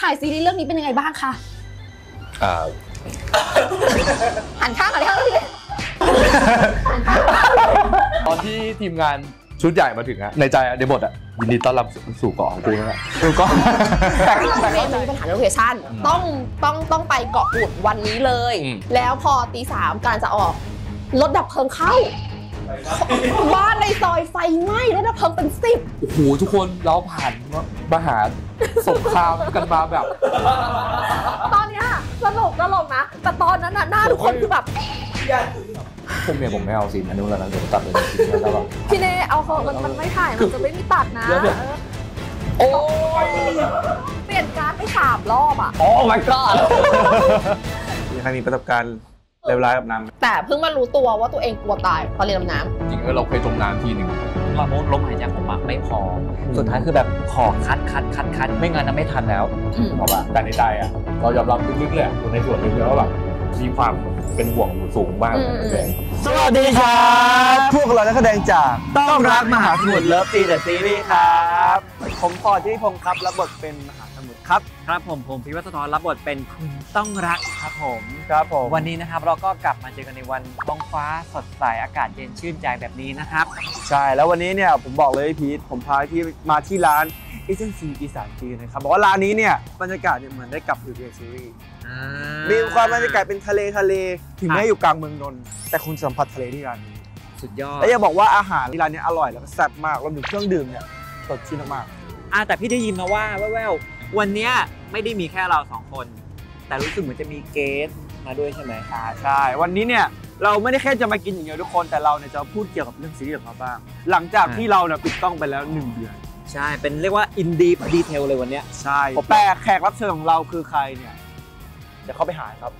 ถ่ายซีรีส์เรื่องนี้เป็นยังไงบ้างคะหันข้างเลยตอนที่ทีมงานชุดใหญ่มาถึงอะในใจในบทอะยินดีต้อนรับสู่เกาะของกูนะสู่เกาะแต่เมย์มีปัญหาเรื่องโลเคชั่นต้องไปเกาะกูดวันนี้เลยแล้วพอตีสามการจะออกรถดับเพลิงเข้าบ้านในซอยไฟไหม้รถดับเพลิงเป็น10โอ้โหทุกคนเราผ่านมหาสงครามกันมาแบบตอนนี้สนุกตลกนะแต่ตอนนั้นหน้าทุกคนคือแบบพวกเมียผมไม่เอาสิอันนู้นแล้วนะเดี๋ยวตัดเลยแล้วแบบพี่เนเอาเขามันไม่ถ่ายมันจะไม่มีตัดนะโอ้เปลี่ยนการ์ดไป3 รอบอ่ะโอ้ my god ยังมีประสบการณ์เลวร้ายกับน้ำแต่เพิ่งมารู้ตัวว่าตัวเองกลัวตายตอนเรียนดำน้ำจริงเราเคยจมน้ำทีหนึ่งลมหายใจผมไม่พอสุดท้ายคือแบบขอคัดไม่งั้นนะไม่ทันแล้วเพราะว่าแต่ในใจอ่ะเรายอมรับลึกๆเลยในส่วนลึกๆว่าแบบมีความเป็นห่วงสูงมากเลยสวัสดีครับพวกเรานักแสดงจากต้องรักมหาสมุทรเลิฟซีเดอะซีรีส์ครับผมปอที่พงศ์ครับรับบทเป็นมหาสมุทรครับครับผมพิวัฒน์ รับบทเป็นคุณต้องรักครับผมวันนี้นะครับเราก็กลับมาเจอกันในวันท้องฟ้าสดใสอากาศเย็นชื่นใจแบบนี้นะครับใช่แล้ววันนี้เนี่ยผมบอกเลยพีทผมพาที่มาที่ร้านอีเซนซีอีสานจีนนะครับบอกว่าร้านนี้เนี่ยบรรยากาศเนี่ยเหมือนได้กลับอยู่ในซีรีส์มีความบรรยากาศเป็นทะเลถึงแม้อยู่กลางเมืองนนท์แต่คุณสัมผัสทะเลที่ร้านนี้สุดยอดและอย่าบอกว่าอาหารที่ร้านนี้อร่อยแล้วก็แซ่บมากรวมถึงเครื่องดื่มเนี่ยสดชื่นมากแต่พี่ได้ยินมาว่าแว่วๆวันนี้ไม่ได้มีแค่เรา2 คนแต่รู้สึกเหมือนจะมีเกสมาด้วยใช่ไหมใช่วันนี้เนี่ยเราไม่ได้แค่จะมากินอย่างเดียวทุกคนแต่เราเนี่ยจะพูดเกี่ยวกับเรื่องซีรีส์ของเราบ้างหลังจากที่เราเนี่ยปิดกล้องไปแล้ว1 เดือนใช่เป็นเรียกว่าอินดีดีเทลเลยวันนี้ใช่แต่แขกรับเชิญของเราคือใครเนี่ยเดี๋ยวเข้าไปหาครับ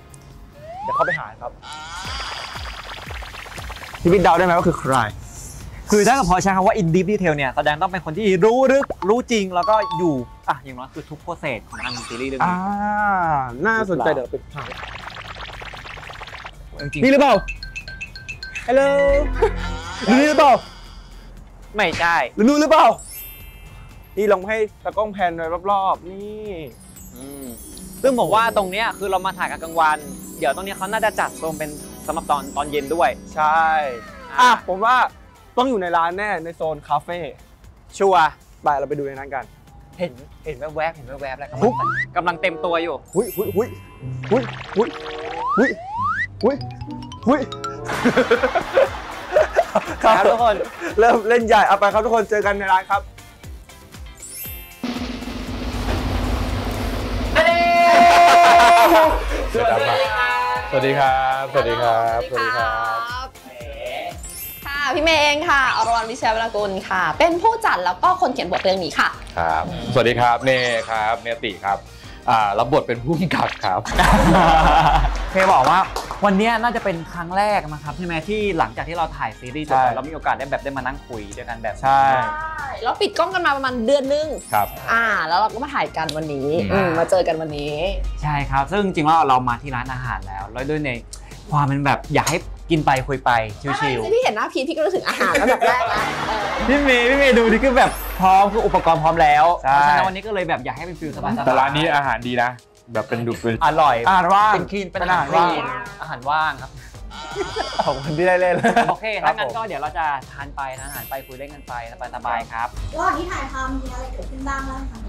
พี่บิ๊กเดาได้ไหมว่าคือใครคือถ้าพอใช้คำว่าอินดีดีเทลเนี่ยแสดงต้องเป็นคนที่รู้ลึกรู้จริงแล้วก็อยู่อย่างน้อยคือทุกโปรเซสของการทำซีรีส์เรื่องนี้น่าสนใจเดี๋ยวปิดท้ายนี่หรือเปล่าฮัลโหลนี่หรือเปล่าไม่ใช่นู่นหรือเปล่านี่ลองให้ตากล้องแพนรอบๆนี่ซึ่งผมว่าตรงนี้คือเรามาถ่ายกันกลางวันเดี๋ยวตรงนี้เขาน่าจะจัดโซนเป็นสำหรับตอนเย็นด้วยใช่ผมว่าต้องอยู่ในร้านแน่ในโซนคาเฟ่ชัวร์ไปเราไปดูในนั้นกันเห็นแวบแล้วกำลังเต็มตัวอยู่หุ้ยครับทุกคนเริ่มเล่นใหญ่เอาไปครับทุกคนเจอกันในร้านครับสวัสดีครับค่ะพี่เมย์เองค่ะอรวรรณ วิเชียรวรกุลค่ะเป็นผู้จัดแล้วก็คนเขียนบทเรื่องนี้ค่ะครับสวัสดีครับเนครับเนติครับรับบทเป็นผู้กำกับครับเคบอกว่าวันนี้น่าจะเป็นครั้งแรกนะครับใช่ไหมที่หลังจากที่เราถ่ายซีรีส์จบเรามีโอกาสได้มานั่งคุยด้วยกันแบบใช่แล้วปิดกล้องกันมาประมาณเดือนนึงครับแล้วเราก็มาถ่ายกันวันนี้มาเจอกันวันนี้ใช่ครับซึ่งจริงๆแล้วเรามาที่ร้านอาหารแล้วด้วยในความเป็นแบบอยากให้กินไปคุยไปชิลๆพี่เห็นหน้าพี่ก็รู้สึกอาหารแล้วแบบแรกนะพี่เมย์ดูนี่คือแบบพร้อมคืออุปกรณ์พร้อมแล้วเพราะฉะนั้นวันนี้ก็เลยแบบอยากให้เป็นฟิลสบายๆแต่ร้านนี้อาหารดีนะแบบเป็นดุเป็นอร่อยอาหารว่างเป็นคลีนเป็นอาหารว่างครับขอบคุณที่ได้เล่นโอเคถ้างั้นก็เดี๋ยวเราจะทานไปทานอาหารไปคุยเล่นกันไปสบายๆครับระหว่างที่ถ่ายทำมีอะไรเกิดขึ้นบ้างแล้วคะ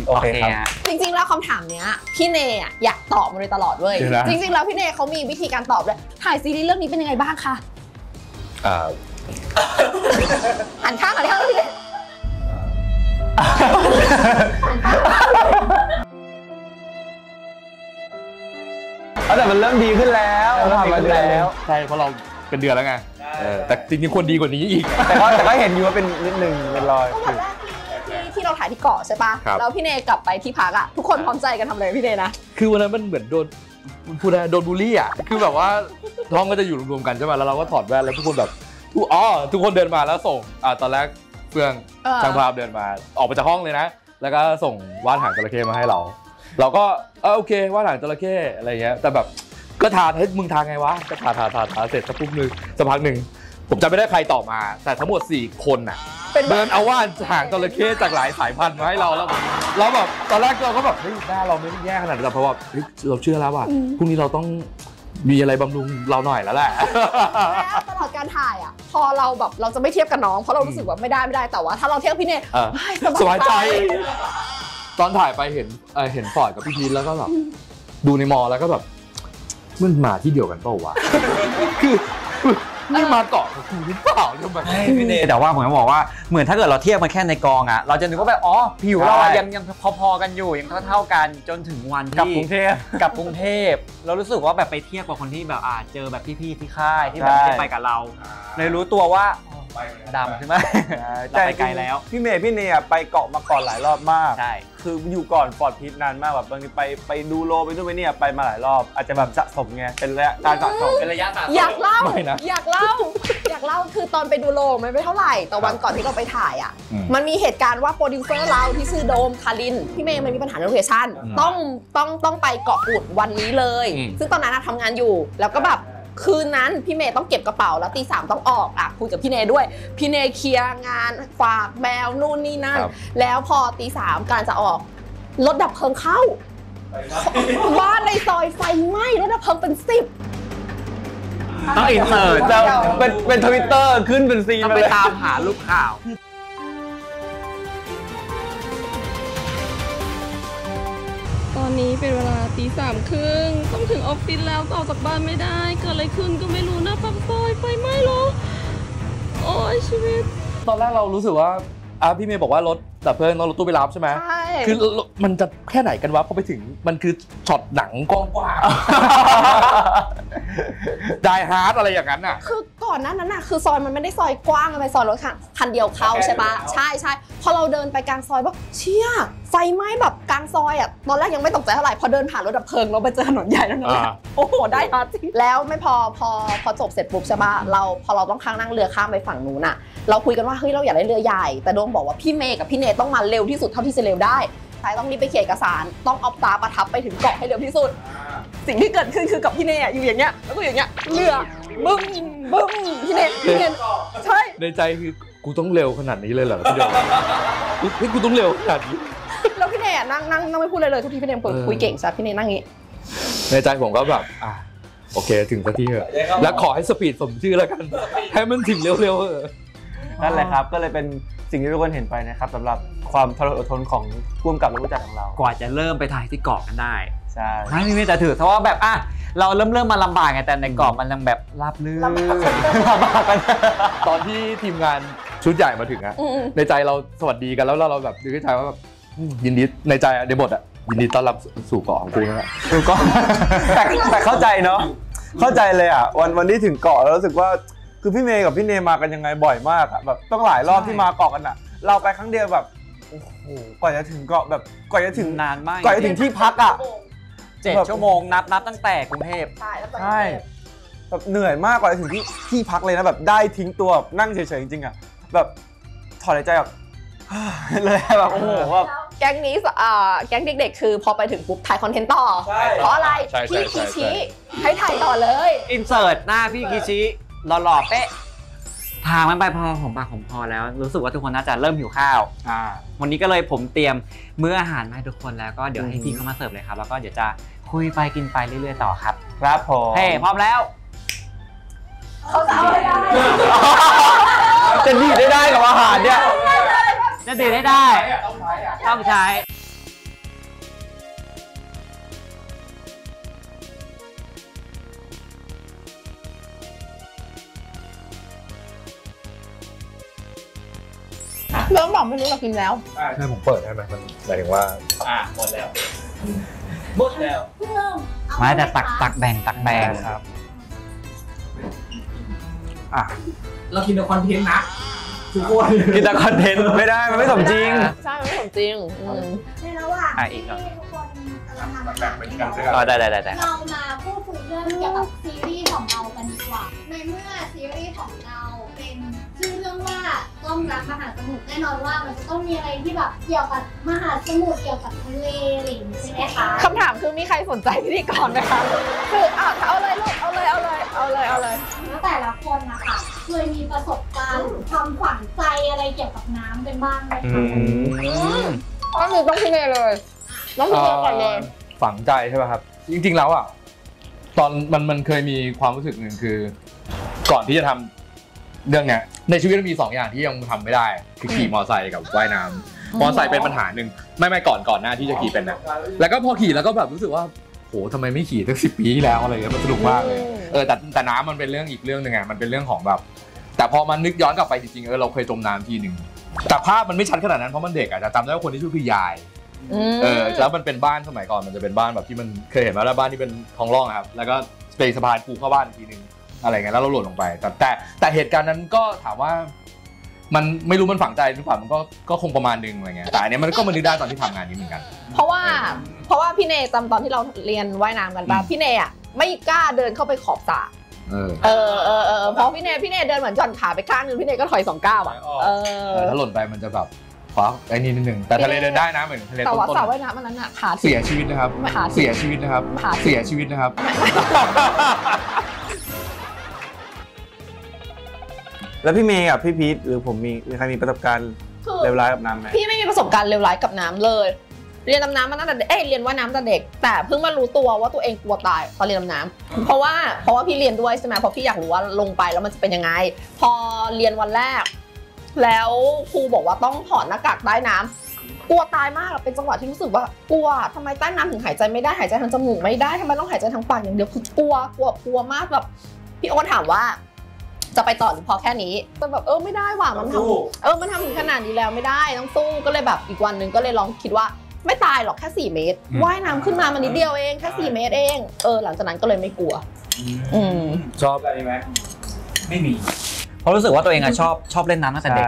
โอเคครับจริงๆแล้วคำถามเนี้ยพี่เนยอยากตอบมาโดยตลอดเว้ยจริงๆแล้วพี่เนยเขามีวิธีการตอบเลยถ่ายซีรีส์เรื่องนี้เป็นยังไงบ้างคะหันข้างพี่เนยแต่มันเริ่มดีขึ้นแล้วใช่เพราะเราเป็นเดือนแล้วไงแต่จริงๆควรดีกว่านี้อีกแต่ก็เห็นอยู่ว่าเป็นนิดนึงเป็นรอยที่เราถ่ายที่เกาะใช่ปะแล้วพี่เนยกลับไปที่พักอ่ะทุกคนพร้อมใจกันทำอะไรพี่เนยนะคือวันนั้นมันเหมือนโดนบูลลี่อ่ะคือแบบว่าท้องก็จะอยู่รวมๆกันใช่ไหมแล้วเราก็ถอดแว่นแล้วทุกคนแบบทุกคนเดินมาแล้วส่งตอนแรกเฟื่องช่างภาพเดินมาออกมาจากห้องเลยนะแล้วก็ส่งวาดหางจระเข้มาให้เราก็โอเควาดหางจระเข้อะไรเงี้ยแต่แบบก็ทาให้มึงทาไงวะก็ทาเสร็จสักพักหนึ่ง ผมจำไม่ได้ใครต่อมาแต่ทั้งหมด4 คนน่ะเดินเอาว่านหางจระเข้จากหลายสายพันธุ์มาให้เราแล้วแบบตอนแรกเราก็แบบเฮ้ยหน้าเราไม่ได้แย่ขนาดนั้นเพราะว่าเราเชื่อแล้วว่าพรุ่งนี้เราต้องมีอะไรบำรุงเราหน่อยแล้วแหละแล้วตลอดการถ่ายอ่ะพอเราแบบเราจะไม่เทียบกับน้องเพราะเรารู้สึกว่าไม่ได้แต่ว่าถ้าเราเทียบพี่เนยสบายใจตอนถ่ายไปเห็นฟอร์ดกับพี่พีทแล้วก็แบบดูในมอแล้วก็แบบมันมาที่เดียวกันเปล่าวะคือนี่มาเกาะกับกูหรือเปล่าทำไมพี่เนยแต่ว่าผมบอกว่าเหมือนถ้าเกิดเราเทียบมันแค่ในกองอ่ะเราจะนึกว่าแบบอ๋อผิวเรายังพอๆกันอยู่ยังเท่ากันจนถึงวันที่กับกรุงเทพเรารู้สึกว่าแบบไปเทียบกับคนที่แบบเจอแบบพี่ๆที่ค่ายที่แบบไม่ได้ไปกับเราเลยรู้ตัวว่าดำใช่ไหมเราไปไกลแล้วพี่เนยไปเกาะมาก่อนหลายรอบมากใช่คืออยู่ก่อนฟอร์ดพีทนานมากแบบบางทีไปดูโลไปนู่นไปนี่ไปมาหลายรอบอาจจะแบบสะสมไงเป็นระยะการสะสมเป็นระยะสะสมอยากเล่าคือตอนไปดูโลมันไม่เท่าไหร่แต่วันก่อนที่เราไปถ่ายอ่ะมันมีเหตุการณ์ว่าโปรดิวเซอร์เราที่ชื่อโดมคารินพี่เมย์มันมีปัญหาโลเคชั่นต้องไปเกาะกูดวันนี้เลยซึ่งตอนนั้นทำงานอยู่แล้วก็แบบคืนนั้นพี่เมย์ต้องเก็บกระเป๋าแล้วตี 3ต้องออกคุยกับพี่เนยด้วยพี่เนยเคลียร์งานฝากแมวนู่นนี่นั่นแล้วพอตี 3กำลังจะออกรถดับเพลิงเข้าบ้านในซอยไฟไหม้รถดับเพลิงเป็น10ต้องอินเสิร์ตจะเป็นทวิตเตอร์ขึ้นเป็นซีนไปตามหารูปข่าวตอนนี้เป็นเวลาตี 3:30ต้องถึงออฟฟิศแล้วออกจากบ้านไม่ได้เกิดอะไรขึ้นก็ไม่รู้นะปากซอยไฟไหม้เหรอโอ้ยชีวิตตอนแรกเรารู้สึกว่าพี่เมย์บอกว่ารถดับเพลิงรถตู้ไปรับใช่ไหมใช่คือมันจะแค่ไหนกันวะพอไปถึงมันคือช็อตหนังกว้างไดฮาร์ดอะไรอย่างนั้นน่ะคือก่อนนั้นน่ะคือซอยมันไม่ได้ซอยกว้างไปซอยรถคันเดียวเข้าใช่ปะใช่พอเราเดินไปกลางซอยว่าเชี่ยไฟไหม้แบบกลางซอยตอนแรกยังไม่ตกใจเท่าไหร่พอเดินผ่านรถดับเพลิงเราไปเจอถนนใหญ่แล้วนะโอ้โหได้ฮาร์ดแล้วไม่พอจบเสร็จปุ๊บใช่ปะพอเราต้องนั่งเรือข้ามไปฝั่งนู้นน่ะเราคุยกันว่าเฮ้ยเราอยากได้เรือใหญ่แต่โดมบอกว่าพี่เมย์กับพี่เนยต้องมาเร็วที่สุดเท่าที่จะเร็วได้ใช่ต้องรีบไปเขียนเอกสารต้องเอาตาประทับไปถึงเกาะให้เร็วที่สุดสิ่งที่เกิดขึ้นคือกับพี่เนยอยู่อย่างเงี้ยแล้วก็อย่างเงี้ยเรือบึ้มพี่เนยใช่ในใจคือกูต้องเร็วขนาดนี้เลยเหรอพี่เดชกูต้องเร็วขนาดนี้แล้วพี่เนยนั่งไม่พูดเลยทุกทีพี่เนยเปิดคุยเก่งซะพี่เนยนั่งงี้ในใจผมก็แบบโอเคถึงสักทีเถอะแล้วขอให้สปีดสมชื่อแล้วกันให้มันถึงเร็วๆนั่นแหละครับก็เลยเป็นสิ่งที่ทุกคนเห็นไปนะครับสำหรับความทรอดทนของผู้กำกับและผู้จัดของเรากว่าจะเริ่มไปถ่ายที่เกาะกันได้ใช่ไม่มีแต่ถือเพราะว่าแบบเราเริ่มมาลำบากไงแต่ในเกาะมันยังแบบราบลื่นลำบากกันตอนที่ทีมงานชุดใหญ่มาถึงในใจเราสวัสดีกันแล้วเราแบบนึกในใจว่าแบบยินดีในใจในบทยินดีต้อนรับสู่เกาะของกูนะสู่เกาะแต่เข้าใจเนาะเข้าใจเลยวันที่ถึงเกาะแล้วรู้สึกว่าคือพี่เมย์กับพี่เนยมากันยังไงบ่อยมากแบบต้องหลายรอบที่มาเกาะกันเราไปครั้งเดียวแบบโอ้โหกว่าจะถึงเกาะแบบกว่าจะถึงนานมากกว่าจะถึงที่พัก7 ชั่วโมงนับตั้งแต่กรุงเทพใช่แบบเหนื่อยมากกว่าจะถึงที่พักเลยนะแบบได้ทิ้งตัวนั่งเฉยๆจริงๆแบบถอดหายใจแบบเลยแบบโอ้โหว่าแก๊งนี้แก๊งเด็กๆคือพอไปถึงปุ๊บถ่ายคอนเทนต์ต่อเพราะอะไรพี่คิชิให้ถ่ายต่อเลยอินเสิร์ตหน้าพี่คิชิหล่อๆเป๊ะทางมันไปพอผมปากผมพอแล้วรู้สึกว่าทุกคนน่าจะเริ่มหิวข้าววันนี้ก็เลยผมเตรียมมื้ออาหารมาให้ทุกคนแล้วก็เดี๋ยวให้พี่เขามาเสิร์ฟเลยครับแล้วก็เดี๋ยวจะคุยไปกินไปเรื่อยๆต่อครับครับผมเฮ้พร้อมแล้วเขาจะเอาได้จะดีได้กับอาหารเนี่ยจะดีได้ต้องใช้เริ่มบอกไม่รู้เรากินแล้วใช่ผมเปิดได้ไหมมันหมายถึงว่าหมดแล้วไม่แต่ตักแบ่งครับเรากินแต่คอนเทนต์นะทุกคนกินแต่คอนเทนต์ไม่ได้มันไม่สมจริงใช่มันไม่สมจริงในระหว่างที่ทุกคนกำลังทำอาหารได้เรามาพูดคุยเรื่องเกี่ยวกับซีรีส์ของเรากันดีกว่าในเมื่อซีรีส์ของเราเป็นชื่อเรื่องว่าต้องรักมหาสมุทรแน่นอนว่ามันจะต้องมีอะไรที่แบบเกี่ยวกับมหาสมุทรเกี่ยวกับทะเลอะไรอย่างนี้ใช่ไหมคะคำถามคือมีใครสนใจพิธีกรไหมคะคือเอาเลยลูกเอาเลยแล้วแต่ละคนนะคะ เคยมีประสบการณ์ความฝังใจอะไรเกี่ยวกับน้ำกันบ้างไหมคะ ก็คือต้องพี่เนยเลยต้องพี่เนยก่อนเลย ฝังใจใช่ไหมครับจริงๆแล้วอ่ะตอนมันเคยมีความรู้สึกหนึ่งคือ ก่อนที่จะทำเรื่องเนี้ยในชีวิตมันมี2อย่างที่ยังทำไม่ได้คือขี่มอเตอร์ไซค์กับว่ายน้ำมอเตอร์ไซค์เป็นปัญหาหนึ่งไม่ก่อนหน้าที่จะขี่เป็นนะแล้วก็พอขี่แล้วก็แบบรู้สึกว่าโหทำไมไม่ขี่ตั้ง10 ปีที่แล้วอะไรเงี้ยมันสนุกมากเลยแต่น้ำมันเป็นเรื่องอีกเรื่องหนึ่งไงมันเป็นเรื่องของแบบแต่พอมันนึกย้อนกลับไปจริงๆเราเคยจมน้ำทีหนึ่งแต่ภาพมันไม่ชัดขนาดนั้นเพราะมันเด็กอ่ะแต่จำได้ว่าคนที่ช่วยคือยายแล้วมันเป็นบ้านสมัยก่อนมันจะเป็นบ้านแบบที่มันเคยเห็นไหมว่าบ้านที่เป็นท้องร่องครับแล้วก็เป็นสะพานปูเข้าบ้านทีนึงอะไรเงี้ยแล้วเราหล่นลงไปแต่เหตุการณ์นั้นก็ถามว่ามันไม่รู้มันฝังใจหรือเปล่ามันก็คงประมาณนึงอะไรเงี้ยแต่อันนี้มันก็มานึกได้ตอนที่ทำงานนี้เหมือนกันเพราะว่าพี่เนยจำตอนที่เราเรียนว่ายน้ำกันป่ะพี่เนยอ่ะไม่กล้าเดินเข้าไปขอบสระเพราะพี่เนยเดินเหมือนหย่อนขาไปข้างนึงพี่เนยก็ถอย2 ก้าวอ่ะถ้าหล่นไปมันจะแบบฟ้าไอ้นี่นิดนึงแต่ทะเลเดินได้นะเหมือนทะเลต้นๆแต่ว่าสระว่ายน้ำมันนั้นอ่ะขาเสียชีวิตนะครับเสียชีวิตนะครับเสียชีวิตนะครับแล้วพี่เมย์กับพี่พีทหรือผมมีใครมีประสบการณ์เลวร้ายกับน้ำไหมพี่ไม่มีประสบการณ์เลวร้ายกับน้ำเลยเรียนดำน้ำมาตั้งแต่เรียนว่ายน้ำตั้งแต่เด็กแต่เพิ่งมารู้ตัวว่าตัวเองกลัวตายตอนเรียนดำน้ำเพราะว่าพี่เรียนด้วยใช่ไหมเพราะพี่อยากรู้ว่าลงไปแล้วมันจะเป็นยังไงพอเรียนวันแรกแล้วครูบอกว่าต้องถอดหน้ากากใต้น้ำกลัวตายมากเป็นจังหวะที่รู้สึกว่ากลัวทำไมใต้น้ำถึงหายใจไม่ได้หายใจทางจมูกไม่ได้ทำไมต้องหายใจทางปากอย่างเดียวคือกลัวมากแบบพี่โอ๊ตถามว่าจะไปต่อหรือพอแค่นี้แต่แบบไม่ได้ว่ะมันทำมันทำถึงขนาดนี้แล้วไม่ได้ต้องสู้ก็เลยแบบอีกวันนึงก็เลยลองคิดว่าไม่ตายหรอกแค่4 เมตรว่ายน้ำขึ้นมามันนิดเดียวเองแค่4 เมตรเองหลังจากนั้นก็เลยไม่กลัวชอบอะไรไหมไม่มีเพราะรู้สึกว่าตัวเองชอบเล่นน้ำตั้งแต่เด็ก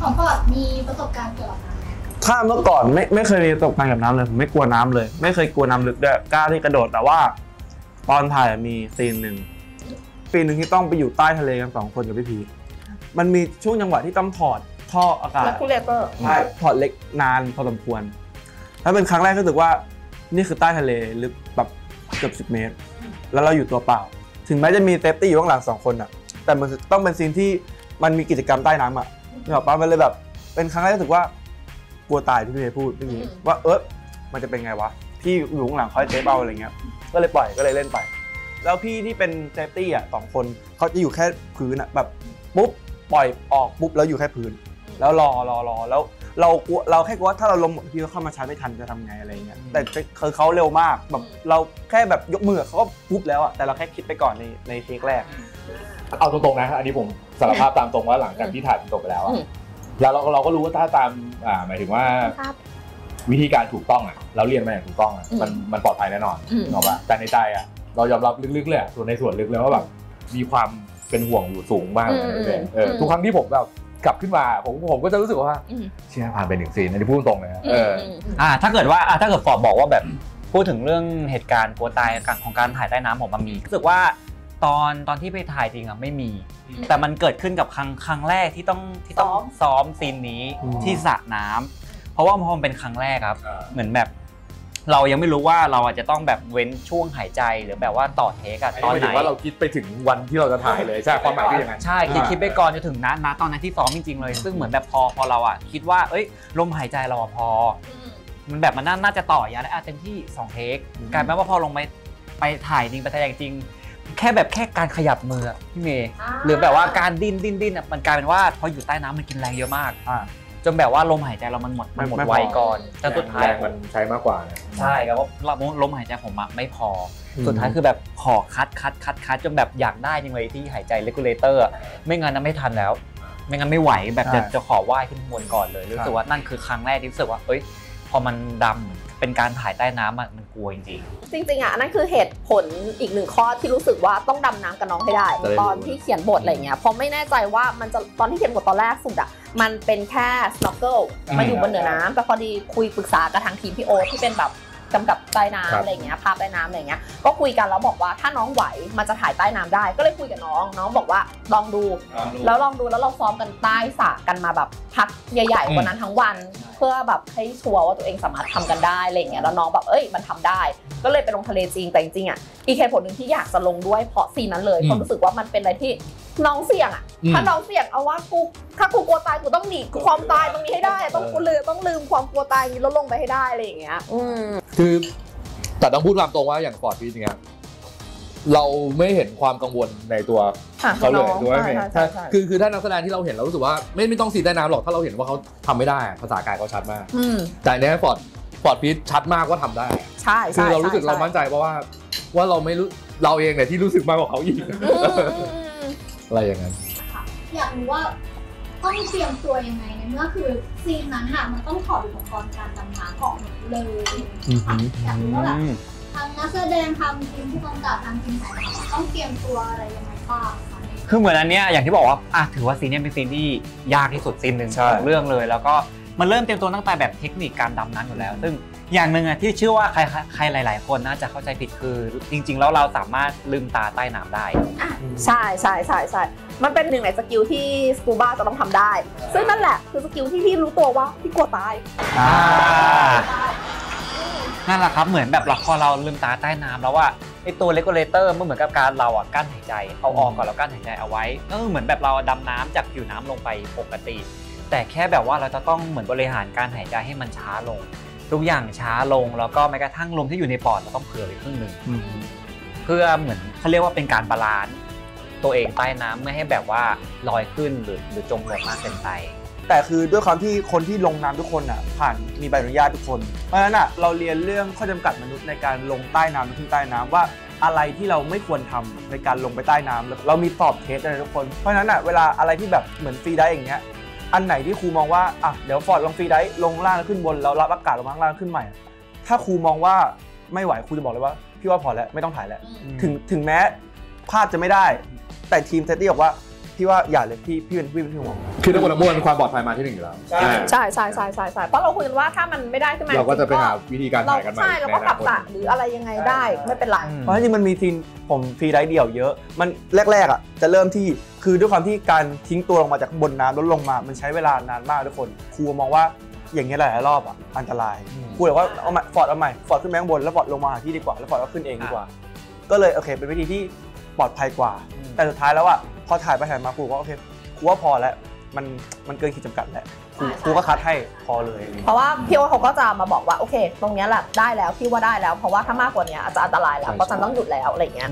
ของปอดมีประสบการณ์เกี่ยวกับน้ำถ้าเมื่อก่อนไม่เคยมีประสบการณ์กับน้ำเลยผมไม่กลัวน้ำเลยไม่เคยกลัวน้ำลึกด้วยกล้าที่กระโดดแต่ว่าตอนถ่ายมีซีนหนึ่งที่ต้องไปอยู่ใต้ทะเลกัน2 คนกับพี่พีมันมีช่วงจังหวะที่ต้องถอดท่ออากาศและคูลเลเตอร์ถอดเล็กนานพอสมควรแล้วเป็นครั้งแรกรู้สึกว่านี่คือใต้ทะเลลึกแบบเกือบ10 เมตรแล้วเราอยู่ตัวเปล่าถึงแม้จะมีเซฟตี้อยู่ข้างหลัง2 คนอ่ะแต่มันต้องเป็นซีนที่มันมีกิจกรรมใต้น้ำอ่ะนี่หรอป้ามันเลยแบบเป็นครั้งแรกรู้สึกว่ากลัวตายที่พี่เมย์พูดพี่นี้ว่ามันจะเป็นไงวะพี่อยู่ข้างหลังคอยเซฟเอาอะไรเงี้ยก็เลยปล่อยก็เลยเล่นไปแล้วพี่ที่เป็นเซฟตี้อ่ะ2 คนเขาจะอยู่แค่พื้นอ่ะแบบปุ๊บปล่อยออกปุ๊บแล้วอยู่แค่พื้นแล้วรอแล้วเราแค่กลัวถ้าเราลงหมดพี่เขาเข้ามาชาร์จไม่ทันจะทำไงอะไรเงี้ยแต่คือเขาเร็วมากแบบเราแค่แบบยกมือเขาก็ปุ๊บแล้วอ่ะแต่เราแค่คิดไปก่อนในเทคแรกเอาตรงๆนะอันนี้ผมสารภาพตามตรงว่าหลังจากที่ถ่ายจบไปแล้วแล้วเราก็รู้ว่าถ้าตามหมายถึงว่าวิธีการถูกต้องอ่ะเราเรียนมาอย่างถูกต้องอ่ะมันปลอดภัยแน่นอนเนาะป่ะแต่ในใจอ่ะเรายอมรับลึกๆเลยส่วนลึกเลยว่าแบบมีความเป็นห่วงอยู่สูงมากเลยทุกครั้งที่ผมแบบกลับขึ้นมาผมก็จะรู้สึกว่าเชื่อผ่านไป1 ซีนอันนี้พูดตรงเลยถ้าเกิดฟอร์ดบอกว่าแบบพูดถึงเรื่องเหตุการณ์กลัวตายของการถ่ายใต้น้ำผมมันมีรู้สึกว่าตอนที่ไปถ่ายจริงอ่ะไม่มีแต่มันเกิดขึ้นกับครั้งแรกที่ต้องซ้อมซีนนี้ที่สระน้ำเพราะว่าพอมันเป็นครั้งแรกครับเหมือนแบบเรายังไม่รู้ว่าเราอาจจะต้องแบบเว้นช่วงหายใจหรือแบบว่าต่อเทคอะตอนไหนว่าเราคิดไปถึงวันที่เราจะถ่ายเลยใช่ความหมายคืออย่างนั้นใช่คิดไปก่อนจะถึงนะตอนนั้นที่ซ้อมจริงๆเลยซึ่งเหมือนแบบพอเราอะคิดว่าลมหายใจเราพอมันแบบมันน่าจะต่อยาวได้เต็มที่2 เทคกลายเป็นว่าพอลงไปถ่ายจริงไปแสดงจริงแค่การขยับมือพี่เมย์หรือแบบว่าการดิ้นอะมันกลายเป็นว่าพออยู่ใต้น้ำมันกินแรงเยอะมากจนแบบว่าลมหายใจเรามันหมดไวก่อนแต่สุดท้ายมันใช้มากกว่าใช่ครับว่าลมหายใจผมไม่พอสุดท้ายคือแบบขอคัดจนแบบอยากได้ยังไงที่หายใจเรกูเลเตอร์ไม่งั้นไม่ทันแล้วไม่งั้นไม่ไหวแบบจะขอว่ายขึ้นบนก่อนเลยรู้สึกว่านั่นคือครั้งแรกที่รู้สึกว่าพอมันดำเป็นการถ่ายใต้น้ำมันกลัวจริงๆอ่ะนั่นคือเหตุผลอีก1 ข้อที่รู้สึกว่าต้องดำน้ำกับน้องให้ได้ตอนที่เขียนบทอะไรเงี้ยเพราะไม่แน่ใจว่ามันจะตอนที่เขียนบทตอนแรกสุดอ่ะมันเป็นแค่ snorkel มาอยู่บนเหนือน้ำแต่พอดีคุยปรึกษากับทางทีมพี่โอ๊ตที่เป็นแบบกำกับใต้น้ำอะไรเงี้ยภาพใต้น้ำอะไรเงี้ยก็คุยกันแล้วบอกว่าถ้าน้องไหวมันจะถ่ายใต้น้ำได้ก็เลยคุยกับน้องบอกว่าลองดูแล้วเราซ้อมกันใต้สระกันมาแบบพักใหญ่ๆวันนั้นทั้งวันเพื่อแบบให้ชัวร์ว่าตัวเองสามารถทำกันได้อะไรเงี้ยแล้วน้องแบบมันทำได้ก็เลยไปลงทะเลจริงแต่จริงๆอ่ะอีกเหตุผลนึงที่อยากจะลงด้วยเพราะซีนนั้นเลยเพราะรู้สึกว่ามันเป็นอะไรที่ น้องเสี่ยงอะถ้าน้องเสี่ยงเอาว่าถ้ากูกลัวตายกูต้องหนีความตายตรงนี้ให้ได้ต้องลืมความกลัวตายนี้ลดลงไปให้ได้อะไรอย่างเงี้ยคือแต่ต้องพูดตามตรงว่าอย่างฟอร์ดพีทอย่างเงี้ยเราไม่เห็นความกังวลในตัวเขาเลยด้วยคือถ้านักแสดงที่เราเห็นเรารู้สึกว่าไม่ต้องซีนใต้น้ำหรอกถ้าเราเห็นว่าเขาทำไม่ได้ภาษากายเขาชัดมากแต่ในฟอร์ดพีทชัดมากว่าทำได้ใช่คือเรารู้สึกเรามั่นใจเพราะว่าเราไม่รู้เราเองเนี่ยที่รู้สึกมากกว่าเขาอีกอะไรอย่างนั้นอยากรู้ว่าต้องเตรียมตัวยังไงในเมื่อคือซีนนั้นอะมันต้องถอดอุปกรณ์การดำน้ำออกหมดเลยอยากรู้ว่าแบบทางนักแสดงทำทีมผู้กำกับทำทีมถ่ายต้องเตรียมตัวอะไรยังไงบ้างคือเหมือนอันเนี้ยอย่างที่บอกว่าถือว่าซีนนี้เป็นซีนที่ยากที่สุดซีนหนึ่งของเรื่องเลยแล้วก็มันเริ่มเตรียมตัวตั้งแต่แบบเทคนิคการดำน้ำอยู่แล้วซึ่งอย่างหนึ่งที่เชื่อว่าใครหลายๆคนน่าจะเข้าใจผิดคือจริงๆแล้วเราสามารถลืมตาใต้น้ำได้ใช่มันเป็นหนึ่งในสกิลที่สกูบ้าจะต้องทำได้ซึ่งนั่นแหละคือสกิลที่พี่รู้ตัวว่าพี่กลัวตายนั่นแหละครับเหมือนแบบพอเราลืมตาใต้น้ำแล้วว่าไอตัวเรกูเลเตอร์มันเหมือนกับการเรากั้นหายใจเอาออกก่อนแล้วกั้นหายใจเอาไว้ก็เหมือนแบบเราดำน้ำจากผิวน้ำลงไปปกติแต่แค่แบบว่าเราจะต้องเหมือนบริหารการหายใจให้มันช้าลงทุกอย่างช้าลงแล้วก็แม้กระทั่งลมที่อยู่ในปอดเราต้องเผื่อไปครึ่งหนึ่งเพื่อเหมือนเขาเรียกว่าเป็นการบาลานซ์ตัวเองใต้น้ำไม่ให้แบบว่าลอยขึ้นหรือจมลงมากเกินไปแต่คือด้วยความที่คนที่ลงน้ำทุกคนผ่านมีใบอนุญาตทุกคนเพราะฉะนั้นเราเรียนเรื่องข้อจำกัดมนุษย์ในการลงใต้น้ำขึ้นใต้น้ำว่าอะไรที่เราไม่ควรทำในการลงไปใต้น้ำเรามีสอบเทสอะไรทุกคนเพราะฉะนั้นเวลาอะไรที่แบบเหมือนฟรีไดฟ์อย่างเงี้ยอันไหนที่ครูมองว่าเดี๋ยวฟอร์ดลงฟรีไดฟ์ลงล่างแล้วขึ้นบนแล้วรับอากาศลงมาข้างล่างขึ้นใหม่ถ้าครูมองว่าไม่ไหวครูจะบอกเลยว่าพี่ว่าพอแล้วไม่ต้องถ่ายแล้วถึงแม้ภาพจะไม่ได้แต่ทีมเซตตี้บอกว่าพี่ว่าอย่าเลยพี่เป็นห่วงคือทั้งหมดทั้งมวลความปลอดภัยมาที่หนึ่งอยู่แล้วใช่เพราะเราคุยกันว่าถ้ามันไม่ได้ขึ้นมาเราก็จะไปหาวิธีการถ่ายกันใหม่ใช่เราก็ปรับตะหรืออะไรยังไงได้ไม่เป็นไรเพราะจริงมันมีทีมผมฟรีไดฟ์เดี่ยวเยอะมันแรกจะเริ่มที่คือด้วยความที่การทิ้งตัวลงมาจากบนน้ำแล้วลงมามันใช้เวลานานมากทุกคนครูมองว่าอย่างเงี้ยหลายรอบอันตรายครูบอกว่าเอาฟอร์ดขึ้นแบงบนแล้วฟอร์ดลงมาหาที่ดีกว่าแล้วฟอร์ดก็ขึ้นเองดีกว่าก็เลยโอเคเป็นวิธีที่ปลอดภัยกว่าแต่สุดท้ายแล้วพอถ่ายไปถ่ายมาครูก็โอเคครูว่าพอแล้วมันเกินขีดจำกัดแล้วครูก็คัดให้พอเลยเพราะว่าพี่ว่าเขาก็จะมาบอกว่าโอเคตรงนี้แหละได้แล้วพี่ว่าได้แล้วเพราะว่าถ้ามากกว่านี้อาจจะอันตรายแล้วเพราะฉันต้องหยุดแล้วอะไรเงี้ย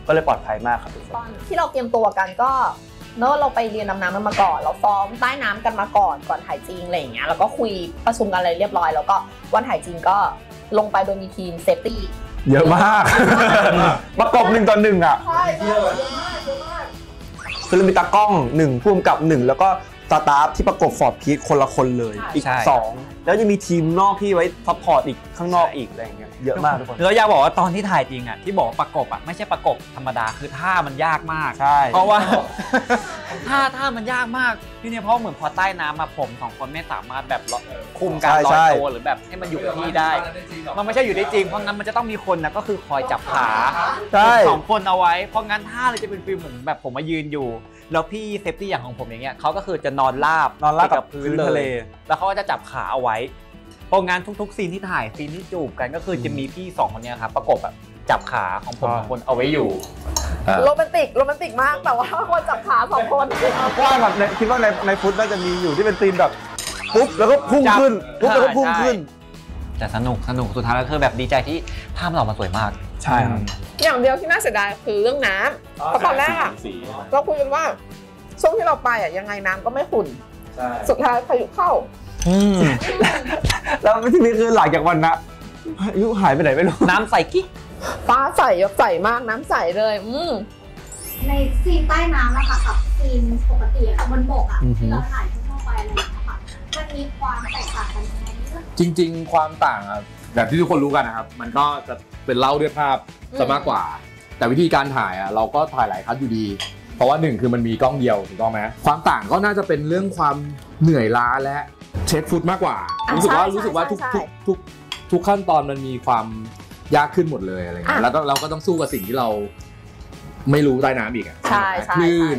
ก็เลยปลอดภัยมากครับตอนที่เราเตรียมตัวกันก็เนอะเราไปเรียนดำน้ำกันมาก่อนเราซ้อมใต้น้ำกันมาก่อนถ่ายจริงอะไรอย่างเงี้ยแล้วก็คุยประชุมกันอะไรเรียบร้อยแล้วก็วันถ่ายจริงก็ลงไปโดยมีทีมเซฟตี้เยอะมากประกบ1 ต่อ 1ใช่เยอะมากคือมีตากล้อง1ผู้กำกับ1แล้วก็สตาฟที่ประกบฟอร์ดพีทคนละคนเลยอีก2แล้วจะมีทีมนอกที่ไว้ซัพพอร์ตอีกข้างนอกอีกอะไรอย่างเงี้ยเยอะมากทุกคนแล้วอยากบอกว่าตอนที่ถ่ายจริงที่บอกประกบไม่ใช่ประกบธรรมดาคือท่ามันยากมากใช่เพราะว่าท่ามันยากมากพี่เนี่ยเพราะเหมือนพอใต้น้ำผม2คนไม่สามารถแบบคุมการลอยตัวหรือแบบให้มันอยู่กับที่ได้มันไม่ใช่อยู่ได้จริงเพราะงั้นมันจะต้องมีคนก็คือคอยจับขา2 คนเอาไว้เพราะงั้นท่าเลยจะเป็นฟีลเหมือนแบบผมมายืนอยู่แล้วพี่เซฟตี้อย่างของผมอย่างเงี้ยเขาก็คือจะนอนราบกับพื้นทะเลแล้วเขาก็จะจับขาเอาไว้เพราะงั้นทุกซีนที่ถ่ายซีนที่จูบกันก็คือจะมีพี่2 คนเนี้ยครับประกบจับขาของผม2 คนเอาไว้อยู่โรแมนติกมากแต่ว่าคนจับขา2 คนว่าแบบคิดว่าในฟุตน่าจะมีอยู่ที่เป็นซีนแบบปุ๊บแล้วก็พุ่งขึ้นปุ๊บแล้วก็พุ่งขึ้นแต่สนุกสุดท้ายแล้วคือแบบดีใจที่ภาพมันออกมาสวยมากใช่ครับอย่างเดียวที่น่าเสียดายคือเรื่องน้ำเพราะตอนแรกเราคุยกันว่าช่วงที่เราไปยังไงน้ำก็ไม่ขุ่นสุดท้ายพายุเข้าแล้วที่นี่คือหลังจากวันนะพายุหายไปไหนไม่รู้น้ำใสกิ๊กฟ้าใสมากน้ำใสเลยในซีนใต้น้ำนะคะกับซีนปกติบนบกที่เราถ่ายทั่วไปอะไรอย่างเงี้ยค่ะมันมีความแตกต่างกันยังไงจริงๆความต่างแบบที่ทุกคนรู้กันนะครับมันก็จะเป็นเล่าด้วยภาพซะมากกว่าแต่วิธีการถ่ายเราก็ถ่ายหลายคัทอยู่ดีเพราะว่า1คือมันมีกล้องเดียวถูกต้องไหมความต่างก็น่าจะเป็นเรื่องความเหนื่อยล้าและเช็คฟุตมากกว่ารู้สึกว่าทุกขั้นตอนมันมีความยากขึ้นหมดเลยอะไรเงี้ยแล้วเราก็ต้องสู้กับสิ่งที่เราไม่รู้ใต้น้ำอีกคลื่น